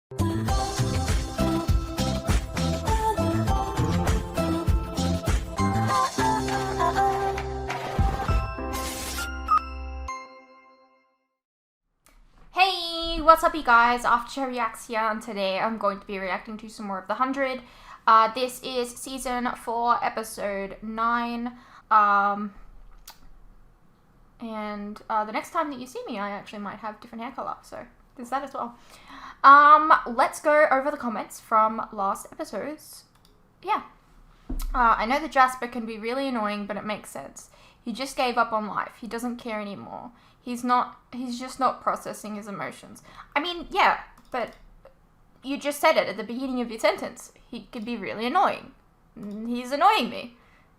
Hey, what's up you guys? After Reacts here, and today I'm going to be reacting to some more of The 100. This is season 4, episode 9. And the next time that you see me, I actually might have different hair color, so there's that as well. Let's go over the comments from last episodes. Yeah. I know that Jasper can be really annoying, but it makes sense. He just gave up on life. He doesn't care anymore. He's just not processing his emotions. I mean, yeah, but you just said it at the beginning of your sentence. He could be really annoying. He's annoying me.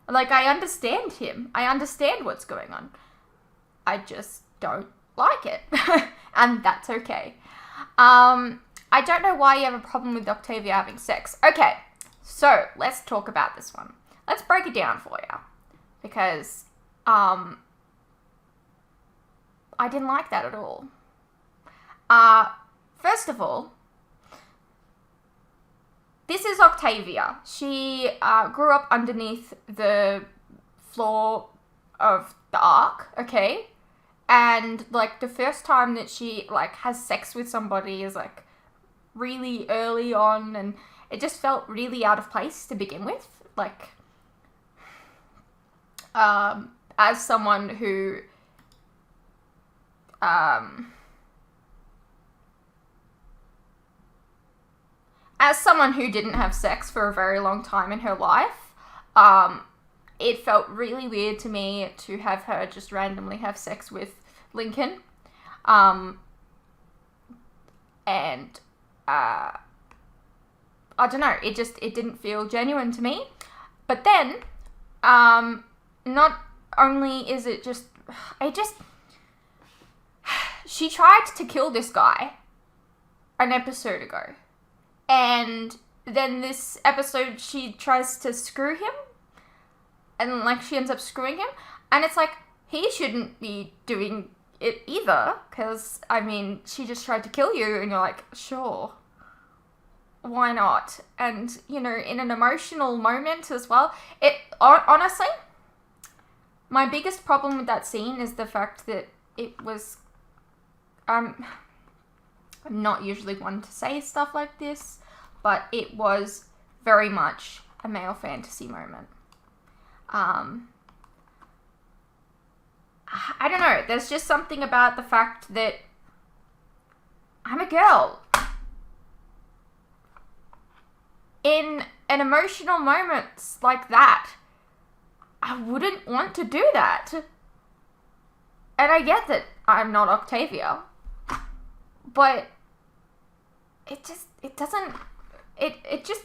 Like, I understand him. I understand what's going on. I just don't like it. And that's okay. I don't know why you have a problem with Octavia having sex. Okay, so let's talk about this one. Let's break it down for you. Because, I didn't like that at all. First of all, this is Octavia. She grew up underneath the floor of the Ark, okay? And, like, the first time that she, like, has sex with somebody is, like, really early on, and it just felt really out of place to begin with. Like, as someone who, didn't have sex for a very long time in her life, it felt really weird to me to have her just randomly have sex with Lincoln. And I don't know, it didn't feel genuine to me. But then, not only is it just, she tried to kill this guy an episode ago. And then this episode, she tries to screw him. And, like, she ends up screwing him. And it's like, he shouldn't be doing it either. Because, I mean, she just tried to kill you. And you're like, sure. Why not? And, you know, in an emotional moment as well. Honestly, my biggest problem with that scene is the fact that it was, I'm not usually one to say stuff like this, but it was very much a male fantasy moment. I don't know, there's just something about the fact that I'm a girl. In an emotional moment like that, I wouldn't want to do that. And I get that I'm not Octavia, but it just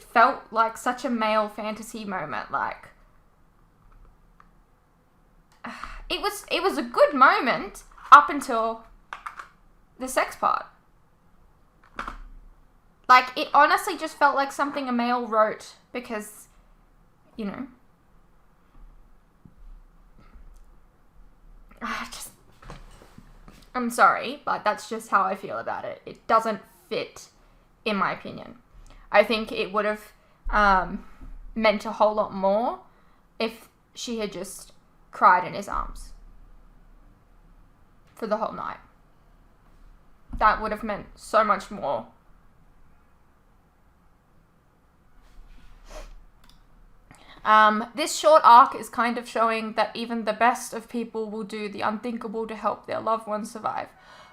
felt like such a male fantasy moment. Like, it was a good moment up until the sex part. Like, it honestly just felt like something a male wrote because, you know, I'm sorry, but that's just how I feel about it. It doesn't fit, in my opinion. I think it would have meant a whole lot more if she had just cried in his arms for the whole night. That would have meant so much more. This short arc is kind of showing that even the best of people will do the unthinkable to help their loved ones survive.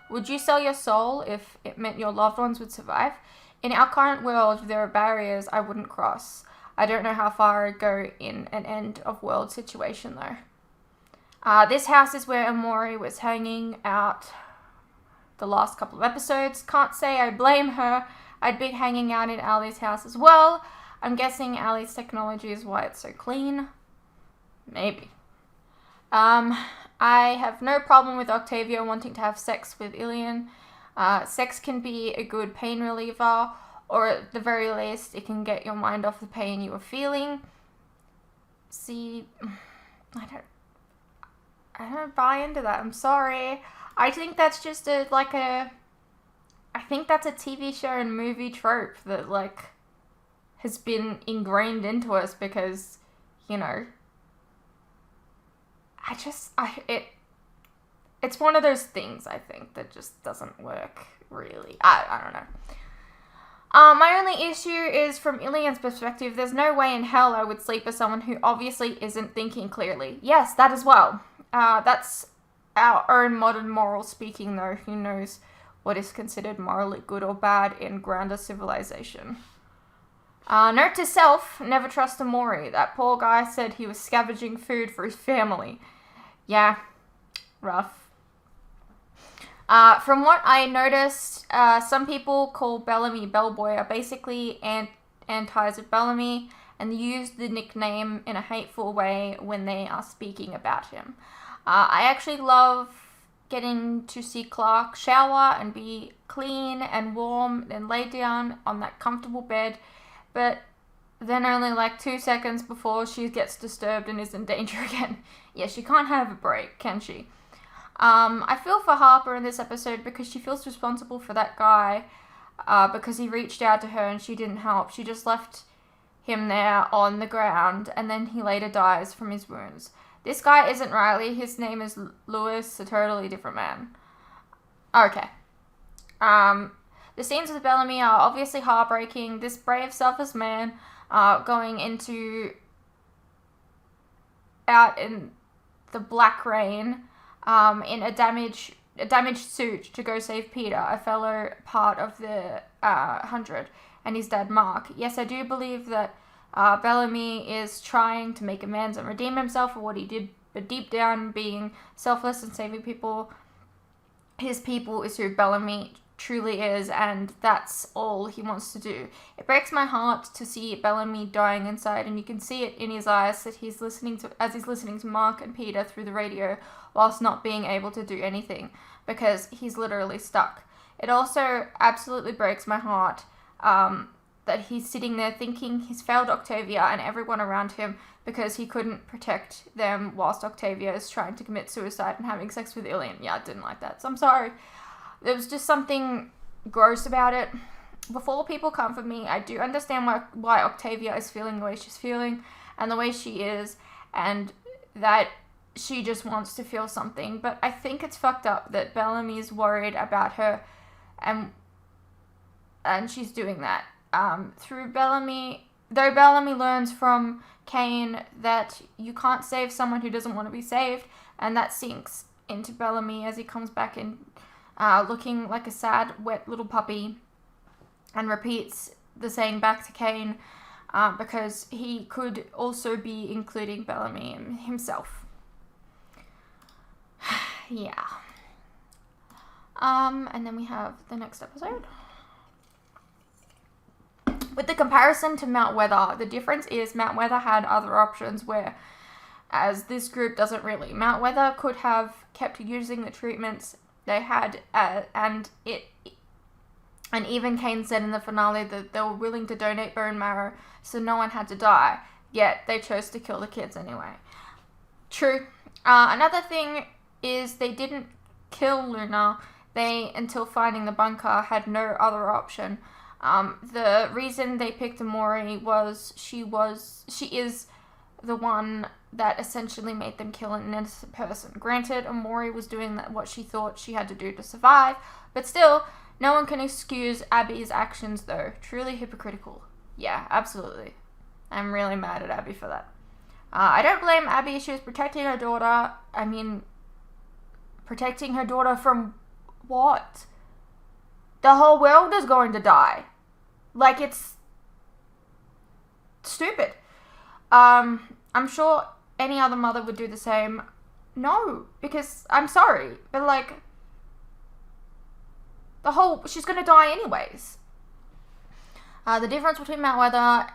Would you sell your soul if it meant your loved ones would survive? In our current world, there are barriers I wouldn't cross. I don't know how far I'd go in an end of world situation though. This house is where Amori was hanging out the last couple of episodes. Can't say I blame her. I'd be hanging out in Ali's house as well. I'm guessing Ali's technology is why it's so clean. Maybe. I have no problem with Octavia wanting to have sex with Ilian. Sex can be a good pain reliever, or at the very least, it can get your mind off the pain you are feeling. See, I don't buy into that. I'm sorry. I think that's just a I think that's a TV show and movie trope that, like, has been ingrained into us because, you know, it's one of those things, I think, that just doesn't work, really. I don't know. My only issue is from Ilian's perspective, there's no way in hell I would sleep with someone who obviously isn't thinking clearly. Yes, that as well. That's our own modern moral speaking, though. Who knows what is considered morally good or bad in grander civilization. Note to self, never trust a Maury. That poor guy said he was scavenging food for his family. Yeah, rough. From what I noticed, some people call Bellamy Bellboy are basically antis of Bellamy and use the nickname in a hateful way when they are speaking about him. I actually love getting to see Clark shower and be clean and warm and lay down on that comfortable bed, but then only like 2 seconds before she gets disturbed and is in danger again. Yeah, she can't have a break, can she? I feel for Harper in this episode because she feels responsible for that guy because he reached out to her and she didn't help. She just left him there on the ground and then he later dies from his wounds. This guy isn't Riley. His name is Lewis, a totally different man. Okay. The scenes with Bellamy are obviously heartbreaking. This brave, selfless man going out in the black rain in a damaged suit to go save Peter, a fellow part of the 100, and his dad Mark. Yes, I do believe that Bellamy is trying to make amends and redeem himself for what he did, but deep down, being selfless and saving his people is who Bellamy truly is, and that's all he wants to do. It breaks my heart to see Bellamy dying inside, and you can see it in his eyes that he's listening to Mark and Peter through the radio whilst not being able to do anything because he's literally stuck. It also absolutely breaks my heart that he's sitting there thinking he's failed Octavia and everyone around him because he couldn't protect them whilst Octavia is trying to commit suicide and having sex with Ilian. Yeah, I didn't like that, so I'm sorry. There was just something gross about it. Before people come for me, I do understand why Octavia is feeling the way she's feeling and the way she is, and that she just wants to feel something. But I think it's fucked up that Bellamy is worried about her, and she's doing that. Though Bellamy learns from Kane that you can't save someone who doesn't want to be saved, and that sinks into Bellamy as he comes back in looking like a sad, wet little puppy, and repeats the saying back to Kane because he could also be including Bellamy himself. Yeah. And then we have the next episode. With the comparison to Mount Weather, the difference is Mount Weather had other options where, as this group doesn't really. Mount Weather could have kept using the treatments they had, and even Kane said in the finale that they were willing to donate bone marrow so no one had to die, yet they chose to kill the kids anyway. True. Another thing is they didn't kill Luna. They, until finding the bunker, had no other option. The reason they picked Amori was she is the one that essentially made them kill an innocent person. Granted, Amori was doing what she thought she had to do to survive, but still, no one can excuse Abby's actions though. Truly hypocritical. Yeah, absolutely. I'm really mad at Abby for that. I don't blame Abby. She was protecting her daughter. I mean, protecting her daughter from what? The whole world is going to die. Like, it's stupid. I'm sure any other mother would do the same. No, because I'm sorry, but like, she's gonna die anyways. The difference between Mount Weather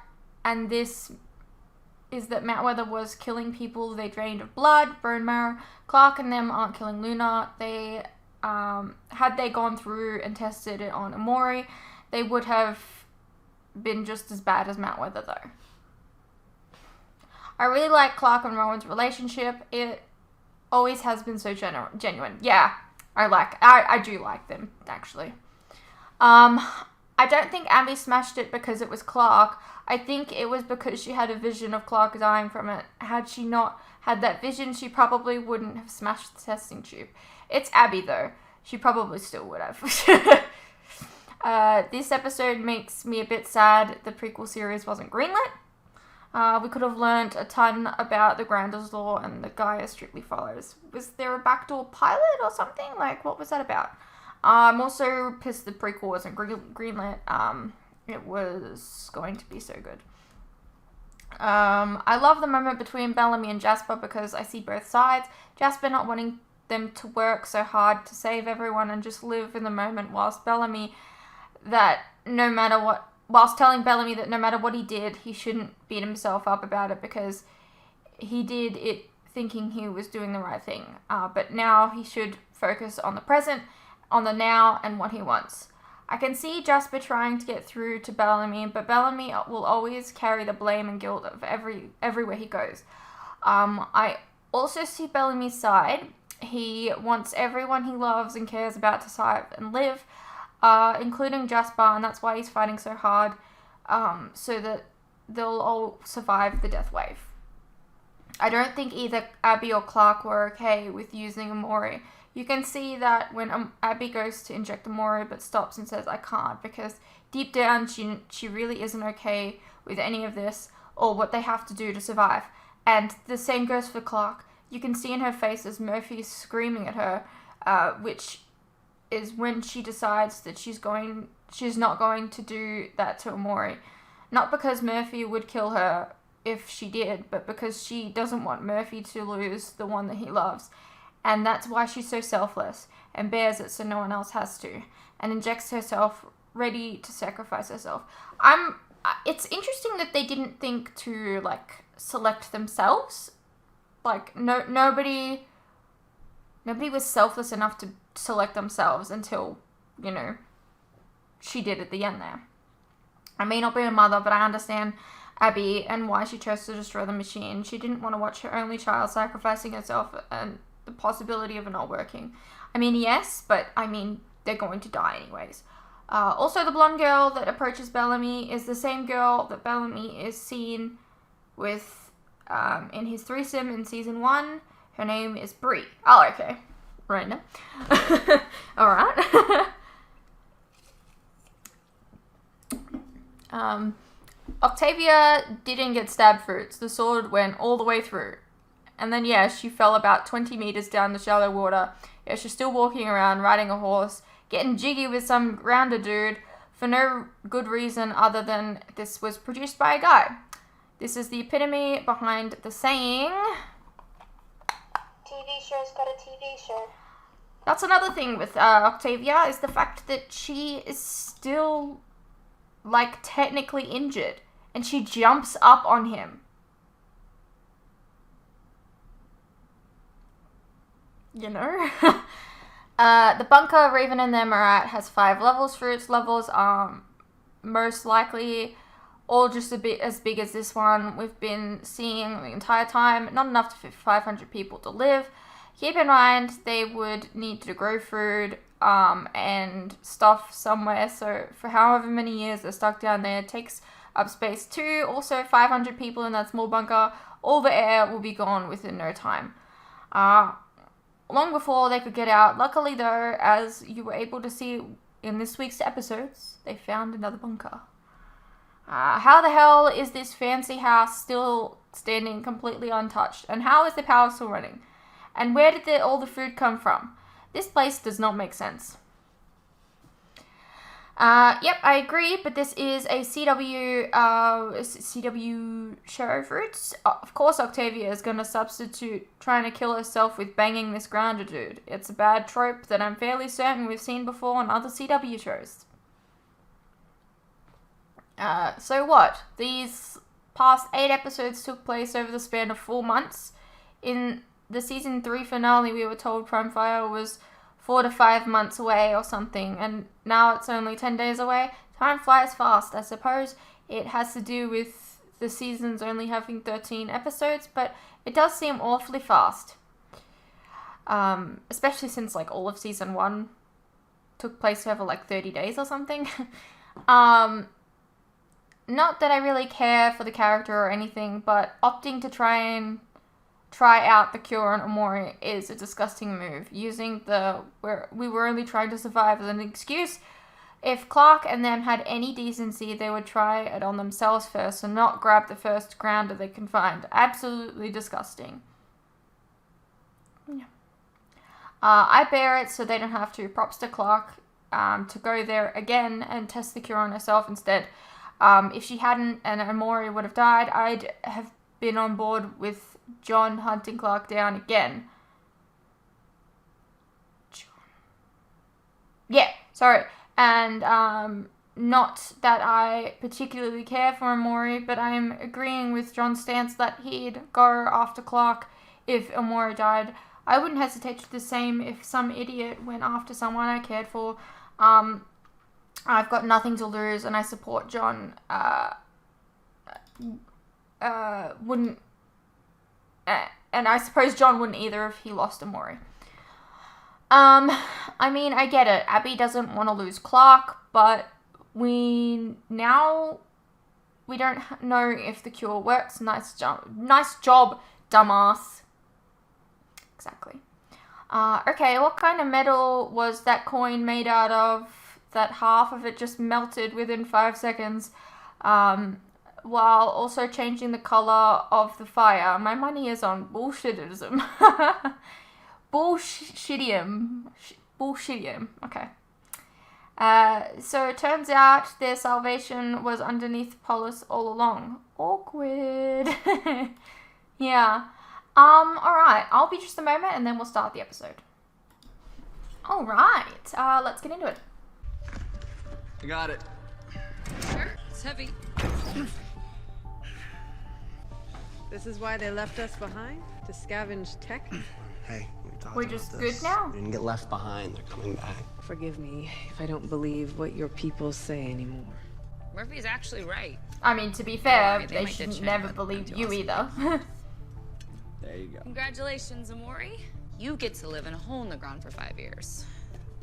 and this is that Mount Weather was killing people they drained of blood, bone marrow. Clark and them aren't killing Luna. They, had they gone through and tested it on Amori, they would have been just as bad as Mount Weather though. I really like Clark and Rowan's relationship. It always has been so genuine. Yeah, I do like them, actually. I don't think Abby smashed it because it was Clark. I think it was because she had a vision of Clark dying from it. Had she not had that vision, she probably wouldn't have smashed the testing tube. It's Abby, though. She probably still would have. This episode makes me a bit sad the prequel series wasn't greenlit. We could have learned a ton about the Grander's Law and the Gaia strictly follows. Was there a backdoor pilot or something? Like, what was that about? I'm also pissed the prequel wasn't greenlit. It was going to be so good. I love the moment between Bellamy and Jasper because I see both sides. Jasper not wanting them to work so hard to save everyone and just live in the moment, whilst telling Bellamy that no matter what he did, he shouldn't beat himself up about it because he did it thinking he was doing the right thing. But now he should focus on the present, on the now, and what he wants. I can see Jasper trying to get through to Bellamy, but Bellamy will always carry the blame and guilt of everywhere he goes. I also see Bellamy's side. He wants everyone he loves and cares about to survive and live, including Jasper, and that's why he's fighting so hard, so that they'll all survive the death wave. I don't think either Abby or Clark were okay with using Amori. You can see that when Abby goes to inject Amori but stops and says, I can't, because deep down she really isn't okay with any of this or what they have to do to survive. And the same goes for Clark. You can see in her face as Murphy's screaming at her, which is when she decides that she's not going to do that to Amori. Not because Murphy would kill her if she did, but because she doesn't want Murphy to lose the one that he loves. And that's why she's so selfless and bears it so no one else has to, and injects herself, ready to sacrifice herself. It's interesting that they didn't think to, like, select themselves. Like, nobody was selfless enough to select themselves until, she did at the end there. I may not be a mother, but I understand Abby and why she chose to destroy the machine. She didn't want to watch her only child sacrificing herself and the possibility of it not working. I mean, yes, but they're going to die anyways. Also, the blonde girl that approaches Bellamy is the same girl that Bellamy is seen with in his threesome in season 1. Her name is Bree. Oh, okay. Right now. Alright. Octavia didn't get stabbed first. The sword went all the way through. And then, she fell about 20 meters down the shallow water. She's still walking around, riding a horse, getting jiggy with some grounder dude for no good reason other than this was produced by a guy. This is the epitome behind the saying, TV show's got a TV show. That's another thing with Octavia, is the fact that she is still, technically injured. And she jumps up on him. The bunker Raven and them are at has 5 levels. For its levels, most likely all just a bit as big as this one we've been seeing the entire time. Not enough for 500 people to live. Keep in mind they would need to grow food and stuff somewhere, so for however many years they're stuck down there, it takes up space too. Also, 500 people in that small bunker, all the air will be gone within no time. Long before they could get out. Luckily though, as you were able to see in this week's episodes, they found another bunker. How the hell is this fancy house still standing completely untouched? And how is the power still running? And where did all the food come from? This place does not make sense. Yep, I agree, but this is a CW show fruits. Of course Octavia is going to substitute trying to kill herself with banging this grounder dude. It's a bad trope that I'm fairly certain we've seen before on other CW shows. So what? These past 8 episodes took place over the span of 4 months. In the season 3 finale, we were told Prime Fire was 4 to 5 months away or something, and now it's only 10 days away. Time flies fast. I suppose it has to do with the seasons only having 13 episodes, but it does seem awfully fast. Especially since all of season 1 took place over like 30 days or something. Not that I really care for the character or anything, but opting to try out the cure on Omori is a disgusting move. Using we were only trying to survive as an excuse. If Clark and them had any decency, they would try it on themselves first and not grab the first grounder they can find. Absolutely disgusting. Yeah. I bear it so they don't have to. Props to Clark to go there again and test the cure on herself instead. If she hadn't and Omori would have died, I'd have been on board with John hunting Clark down again. Yeah, sorry. And not that I particularly care for Omori, but I'm agreeing with John's stance that he'd go after Clark if Omori died. I wouldn't hesitate to do the same if some idiot went after someone I cared for. I've got nothing to lose, and I support John. Wouldn't, and I suppose John wouldn't either if he lost Omori. I mean, I get it. Abby doesn't want to lose Clark, but we don't know if the cure works. Nice job, dumbass. Exactly. Okay, what kind of metal was that coin made out of? That half of it just melted within 5 seconds, while also changing the color of the fire. My money is on bullshitism. Bullshitium. Okay. So it turns out their salvation was underneath Polis all along. Awkward. Yeah. Alright, I'll be just a moment and then we'll start the episode. Alright, let's get into it. I got it. Sure, it's heavy. This is why they left us behind? To scavenge tech? Hey, we talked We're about just this. good now? We didn't get left behind. They're coming back. Forgive me if I don't believe what your people say anymore. Murphy's actually right. I mean, to be fair, They they might should ditch never him, but believe I'm you too either. There you go. Congratulations, Amori. You get to live in a hole in the ground for 5 years.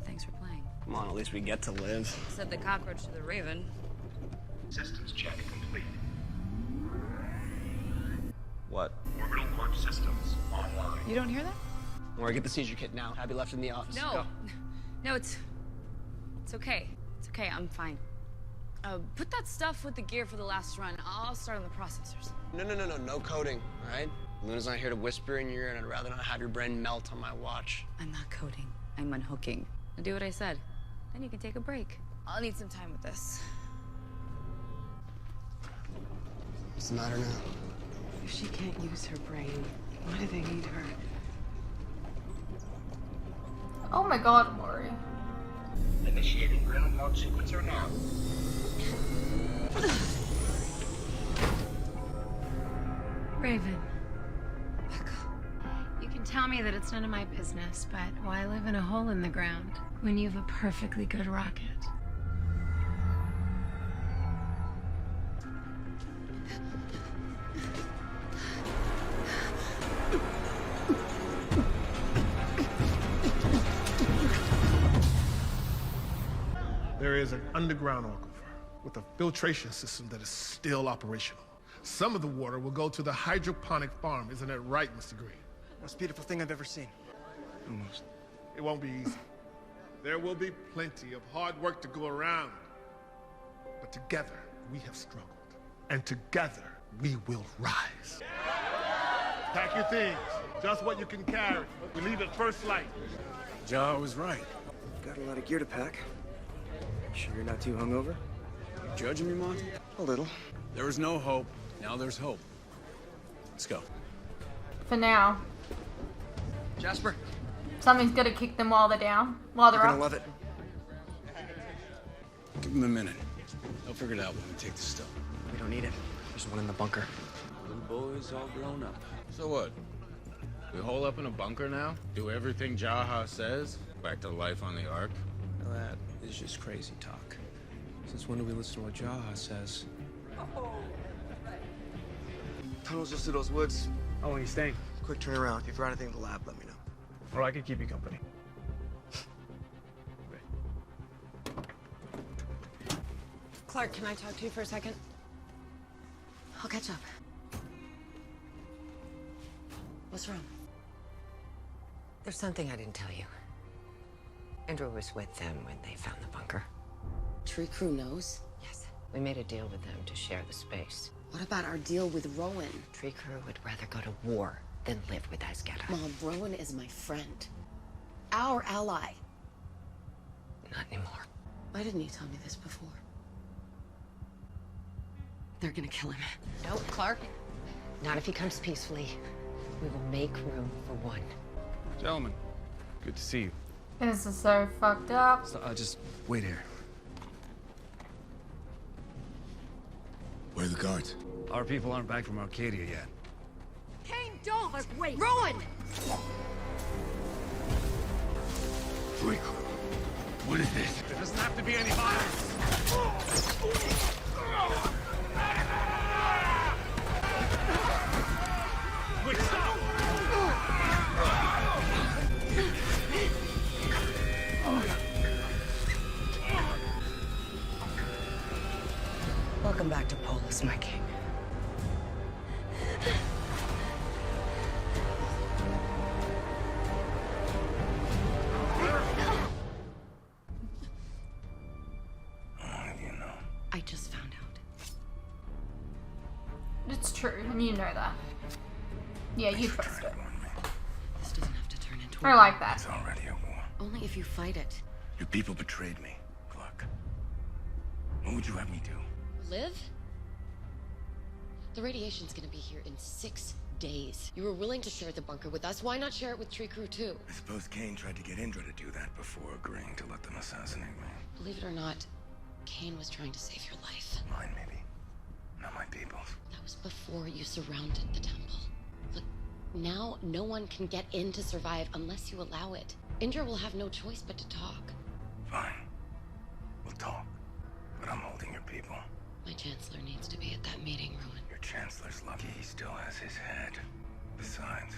Thanks for playing. Come on, at least we get to live. Said the cockroach to the raven. Systems check complete. What? Orbital launch systems online. You don't hear that? Or get the seizure kit now. Abby left in the office. No. Go. No, it's okay. It's okay, I'm fine. Put that stuff with the gear for the last run. I'll start on the processors. No coding, all right? Luna's not here to whisper in your ear, and I'd rather not have your brain melt on my watch. I'm not coding. I'm unhooking. I'll do what I said. Then you can take a break. I'll need some time with this. What's the matter now? If she can't use her brain, why do they need her? Oh my god, Maury. Initiating ground launch sequencer now. Raven. You can tell me that it's none of my business, but why live in a hole in the ground when you have a perfectly good rocket? There is an underground aquifer with a filtration system that is still operational. Some of the water will go to the hydroponic farm. Isn't that right, Mr. Green? Most beautiful thing I've ever seen. Almost. It won't be easy. There will be plenty of hard work to go around. But together, we have struggled. And together, we will rise. Pack your things. Just what you can carry. We leave at first light. Jar was right. Got a lot of gear to pack. Sure you're not too hungover? You judging me, Monty? A little. There was no hope. Now there's hope. Let's go. For now. Jasper? Something's gonna kick them while they're down. While they're You're up. gonna love it. Give them a minute. They'll figure it out when we take the stuff. We don't need it. There's one in the bunker. The boys all grown up. So what? We hole up in a bunker now? Do everything Jaha says? Back to life on the Ark? Now that is just crazy talk. Since when do we listen to what Jaha says? Tunnel's just through those woods. How long are you staying? Quick turnaround. If you've got anything at the lab, let me know. Or I could keep you company. Clark, can I talk to you for a second? I'll catch up. What's wrong? There's something I didn't tell you. Andrew was with them when they found the bunker. Tree crew knows? Yes. We made a deal with them to share the space. What about our deal with Rowan? Tree crew would rather go to war than live with Asgetta. Mom, Rowan is my friend. Our ally. Not anymore. Why didn't you tell me this before? They're gonna kill him. No, Clark. Not if he comes peacefully. We will make room for one. Gentlemen, good to see you. This is so fucked up. So, just wait here. Where are the guards? Our people aren't back from Arcadia yet. Kane, don't! Wait! Rowan! Tree crew. What is this? There doesn't have to be any violence. Wait, stop! Welcome back to Polis, my king. I just found out. It's true, and you know that. Yeah, you trust it. This doesn't have to turn into I like that. It's already a war. Only if you fight it. Your people betrayed me, Clark. What would you have me do? Live? The radiation's gonna be here in 6 days. You were willing to share the bunker with us. Why not share it with Tree Crew too? I suppose Kane tried to get Indra to do that before agreeing to let them assassinate me. Believe it or not, Kane was trying to save your life. Mine, maybe. Not my people's. That was before you surrounded the temple. Look, now no one can get in to survive unless you allow it. Indra will have no choice but to talk. Fine. We'll talk. But I'm holding your people. My chancellor needs to be at that meeting, Rowan. Your chancellor's lucky he still has his head. Besides,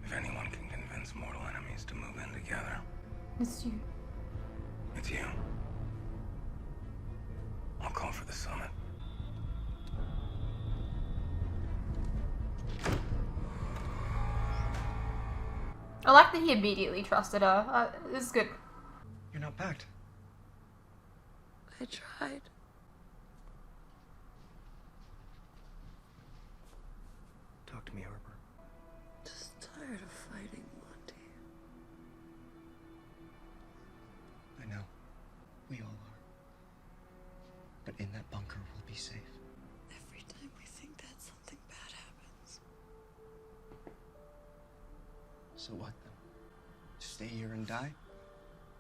if anyone can convince mortal enemies to move in together, It's you. it's you. I'll call for the summit. I like that he immediately trusted her. This is good. You're not packed. I tried. Talk to me, Harper. Just tired of fighting, Monty. I know. We all are. But in that bunker, we'll be safe. Every time we think that something bad happens. So what, then? Stay here and die?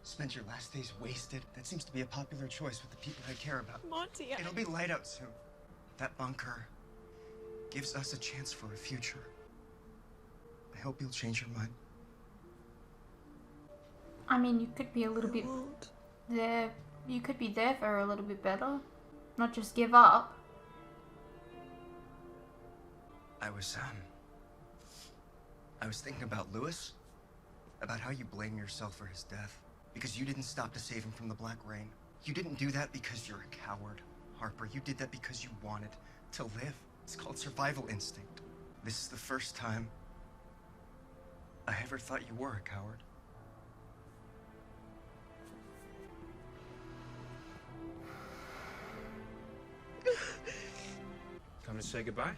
Spend your last days wasted? That seems to be a popular choice with the people I care about. Monty, It'll be light out soon. That bunker gives us a chance for a future. I hope you'll change your mind. I mean, you could be a little bit there. You could be there for a little bit better. Not just give up. I was thinking about Lewis. About how you blame yourself for his death. Because you didn't stop to save him from the Black Rain. You didn't do that because you're a coward, Harper. You did that because you wanted to live. It's called survival instinct. This is the first time I ever thought you were a coward. Come to say goodbye?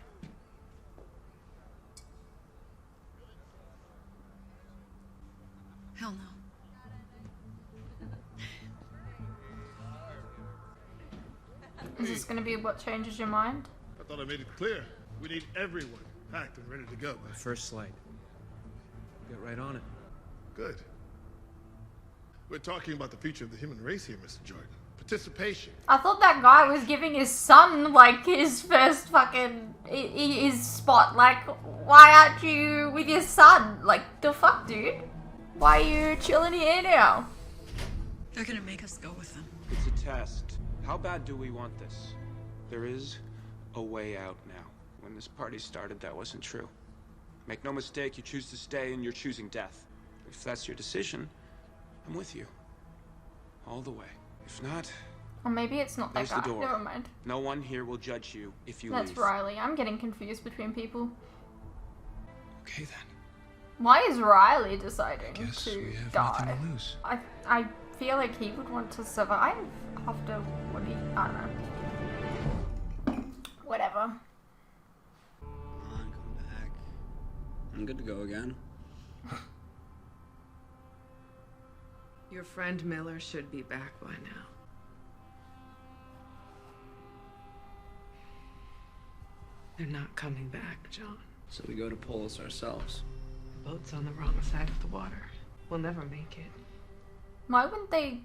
Hell no. Is this gonna be what changes your mind? I thought I made it clear. We need everyone packed and ready to go. First slide. Get right on it. Good. We're talking about the future of the human race here, Mr. Jordan. Participation. I thought that guy was giving his son, like, his first fucking... his spot. Like, why aren't you with your son? Like, the fuck, dude? Why are you chilling here now? They're gonna make us go with them. It's a test. How bad do we want this? There is a way out now. When this party started, that wasn't true. Make no mistake, you choose to stay and you're choosing death. If that's your decision, I'm with you. All the way. If not, Or maybe it's not that There's guy. the door. Never mind. No one here will judge you if you That's leave. Riley. I'm getting confused between people. Okay then. Why is Riley deciding Guess to we have die? nothing to lose. I feel like he would want to survive after what he... I don't know. Whatever. Come on, come back. I'm good to go again. Your friend Miller should be back by now. They're not coming back, John. So we go to Polis ourselves. The boat's on the wrong side of the water. We'll never make it. Why wouldn't they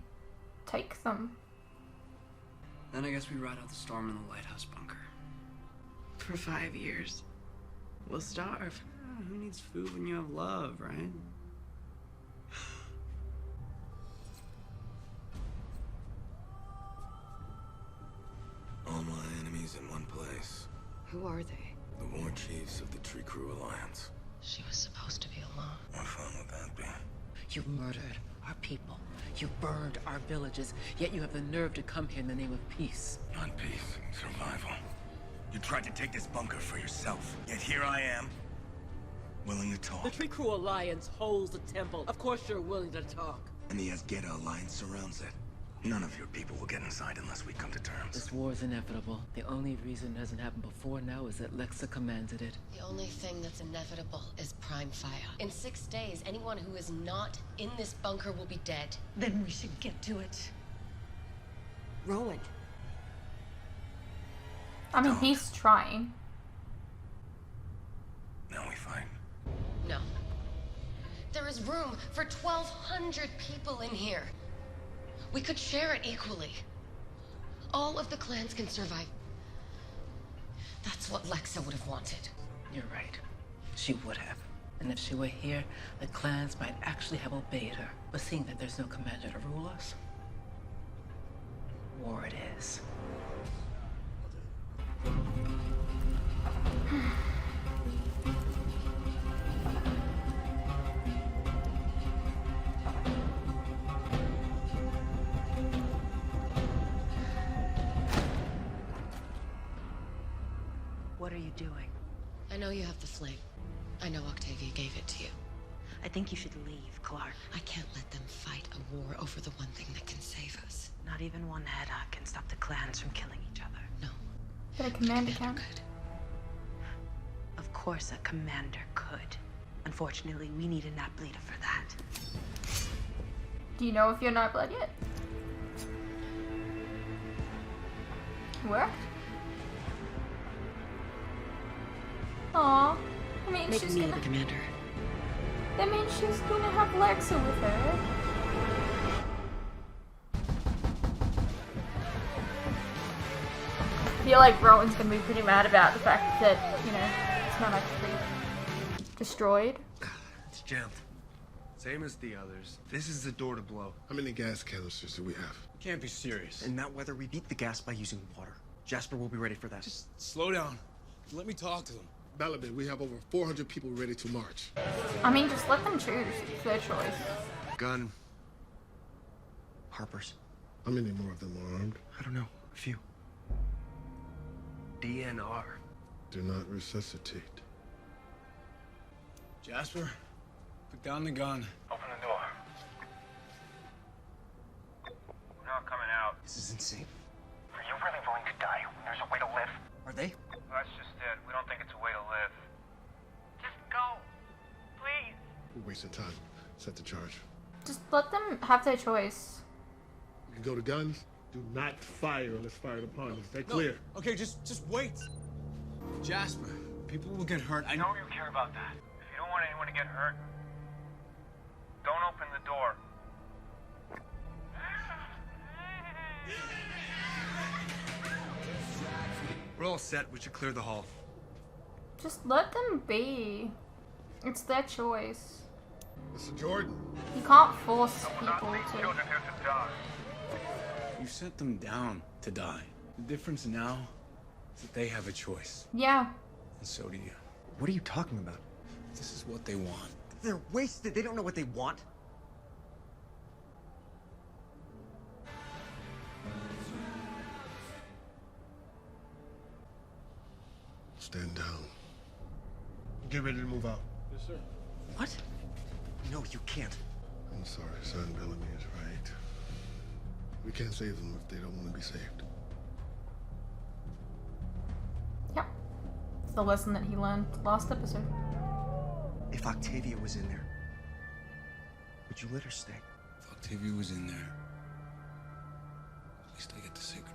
take them? Then I guess we ride out the storm in the lighthouse bunker. For 5 years. We'll starve. Who needs food when you have love, right? All my enemies in one place. Who are they? The war chiefs of the Tree Crew Alliance. She was supposed to be alone. What fun would that be? You murdered our people. You burned our villages, yet you have the nerve to come here in the name of peace. Not peace, survival. You tried to take this bunker for yourself, yet here I am, willing to talk. The Tree Crew Alliance holds the temple. Of course you're willing to talk. And the Asgeta Alliance surrounds it. None of your people will get inside unless we come to terms. This war is inevitable. The only reason it hasn't happened before now is that Lexa commanded it. The only thing that's inevitable is prime fire. In 6 days, anyone who is not in this bunker will be dead. Then we should get to it. Rowan. I mean, he's trying. Now we fight. No. There is room for 1,200 people in here. We could share it equally. All of the clans can survive. That's what Lexa would have wanted. You're right. She would have. And if she were here, the clans might actually have obeyed her. But seeing that there's no commander to rule us, war it is. What are you doing? I know you have the flame. I know Octavia gave it to you. I think you should leave, Clark. I can't let them fight a war over the one thing that can save us. Not even one Hedda can stop the clans from killing each other. No. But a commander can. Could. Of course a commander could. Unfortunately, we need a Nightbleeder for that. Do you know if you're Nightblood yet? Worked? Aw. I mean, Make she's me gonna... the commander. That means she's gonna have Lexa with her. I feel like Rowan's gonna be pretty mad about the fact that, you know, it's not actually destroyed. It's jammed. Same as the others. This is the door to blow. How many gas canisters do we have? You can't be serious. In that weather, we beat the gas by using water. Jasper will be ready for that. Just slow down. Let me talk to them. Balaban, we have over 400 people ready to march. I mean, just let them choose. It's their choice. Gun. Harper's. How many more of them are armed? I don't know. A few. DNR. Do not resuscitate. Jasper, put down the gun. Open the door. We're not coming out. This is insane. Are you really willing to die when there's a way to live? Are they? That's just it. We don't think it's a way to live. Just go. Please. We're wasting time. Set the charge. Just let them have their choice. You can go to guns. Do not fire unless fired upon. Is that clear? No. Okay, just wait. Jasper, people will get hurt. I know you care about that. If you don't want anyone to get hurt, don't open the door. We're all set. We should clear the hall. Just let them be. It's their choice. Mr. Jordan. You can't force We're not people leaving to. children here to die. You sent them down to die. The difference now is that they have a choice. Yeah. And so do you. What are you talking about? This is what they want. They're wasted. They don't know what they want. Stand down. Get ready to move out. Yes, sir. What? No, you can't. I'm sorry, son. Bellamy is right. We can't save them if they don't want to be saved. Yep. It's the lesson that he learned last episode. If Octavia was in there, would you let her stay? If Octavia was in there, at least I get to say goodbye.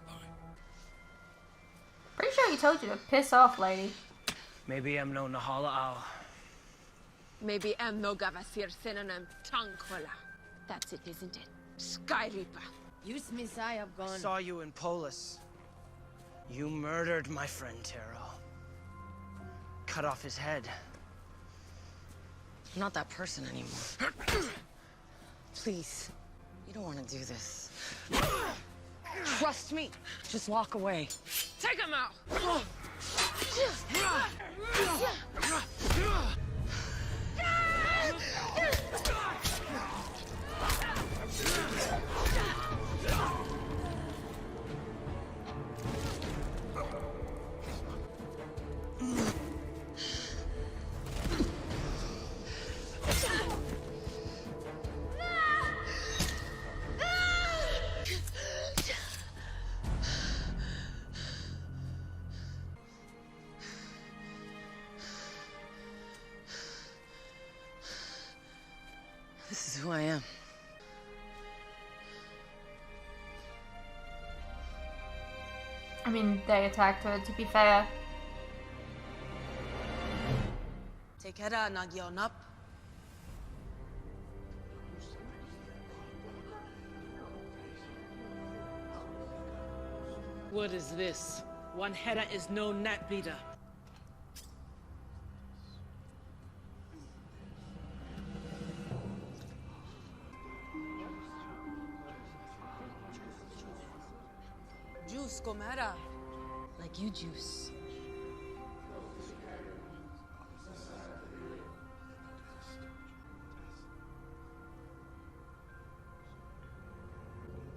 Pretty sure he told you to piss off, lady. Maybe I'm no Nahala Al. Maybe I'm no Gavasir Synonym Tankola. That's it, isn't it? Sky Reaper. Use Messiah I gone. saw you in Polis. You murdered my friend Taro. Cut off his head. I'm not that person anymore. Please. You don't want to do this. Trust me. Just walk away. Take him out! This is who I am. I mean, they attacked her, to be fair. Tekera nagyonap. What is this? One header is no net bleeder. Juice Comera. Like you, Juice.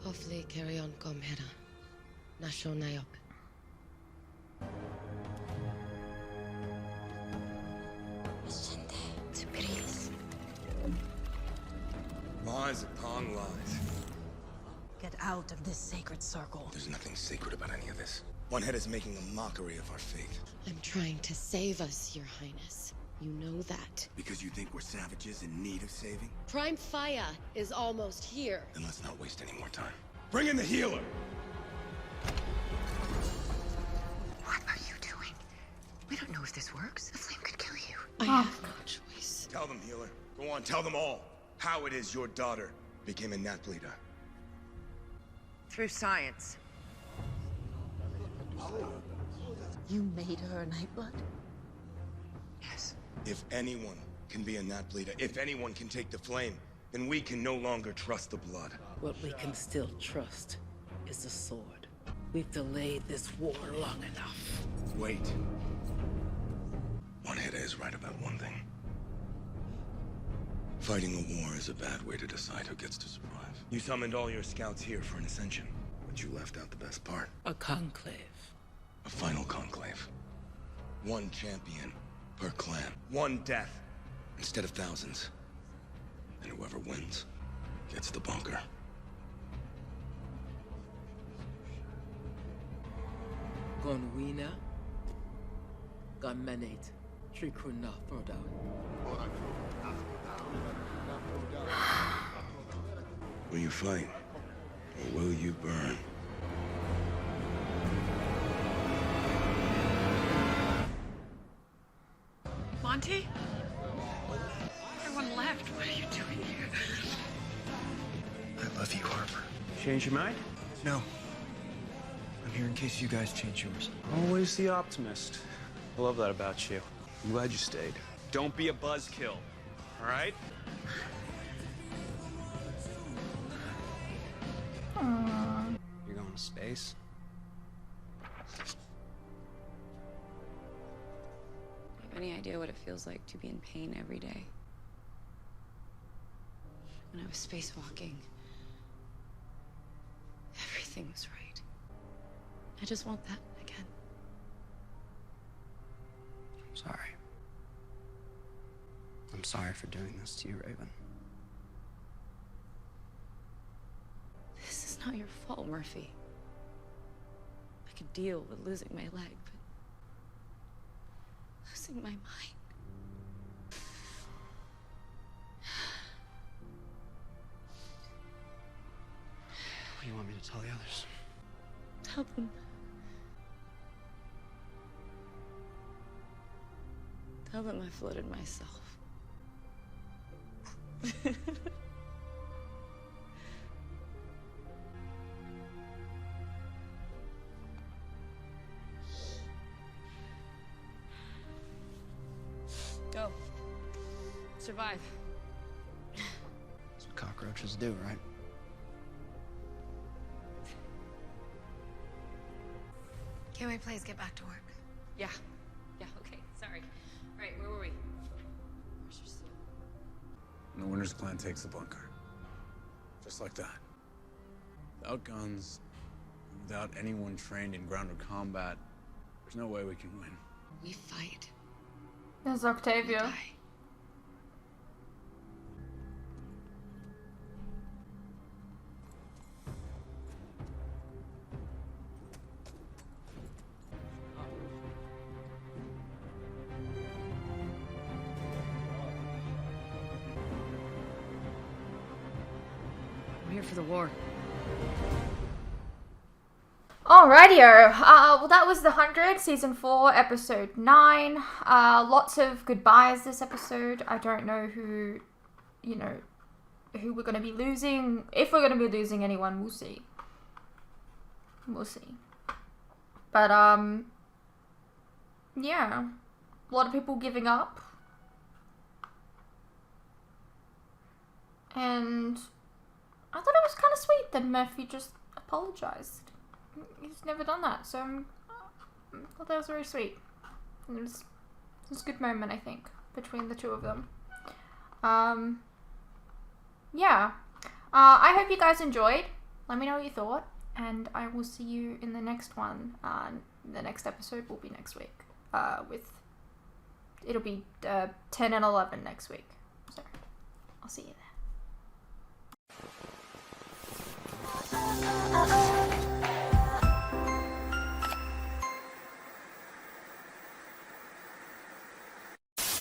Hopefully carry on Comera. Nasho Nayok. Lies upon lies. Get out of this sacred circle. There's nothing sacred about any of this. One head is making a mockery of our faith. I'm trying to save us, Your Highness. You know that. Because you think we're savages in need of saving? Prime Fire is almost here. Then let's not waste any more time. Bring in the healer! What are you doing? We don't know if this works. The flame could kill you. I have no choice. Tell them, healer. Go on, tell them all how it is your daughter became a Nat Bleeder. Through science. You made her a Nightblood? Yes. If anyone can be a Nat Bleeder, if anyone can take the flame, then we can no longer trust the blood. What we can still trust is the sword. We've delayed this war long enough. Wait. One head is right about one thing. Fighting a war is a bad way to decide who gets to survive. You summoned all your scouts here for an ascension, but you left out the best part. A conclave. A final conclave. One champion per clan. One death instead of thousands. And whoever wins gets the bunker. Gonwina. Gonmenate. Trikuna Frodo. Will you fight? Or will you burn? Monty? Everyone left. What are you doing here? I love you, Harper. Change your mind? No. I'm here in case you guys change yours. Always the optimist. I love that about you. I'm glad you stayed. Don't be a buzzkill, all right? You're going to space? Do you have any idea what it feels like to be in pain every day? When I was spacewalking, everything was right. I just want that again. Sorry. I'm sorry for doing this to you, Raven. This is not your fault, Murphy. I could deal with losing my leg, but losing my mind. What do you want me to tell the others? Tell them. Tell them I floated myself. Go. Survive. That's what cockroaches do, right? Can we please get back to work? Yeah. Yeah, okay. Sorry. All right, where were we? Where's your suit? And the Winter's Clan takes the bunker. Just like that. Without guns, without anyone trained in grounded combat, there's no way we can win. We fight. There's Octavia. I'm here for the war. Alrightio. Well, that was The 100, Season 4, Episode 9. Lots of goodbyes this episode. I don't know who, who we're going to be losing. If we're going to be losing anyone, we'll see. We'll see. But, yeah. A lot of people giving up. And I thought it was kind of sweet that Murphy just apologized. He's never done that, so I thought that was very sweet. It was a good moment, I think, between the two of them. Yeah. I hope you guys enjoyed. Let me know what you thought, and I will see you in the next one. The next episode will be next week. It'll be 10 and 11 next week.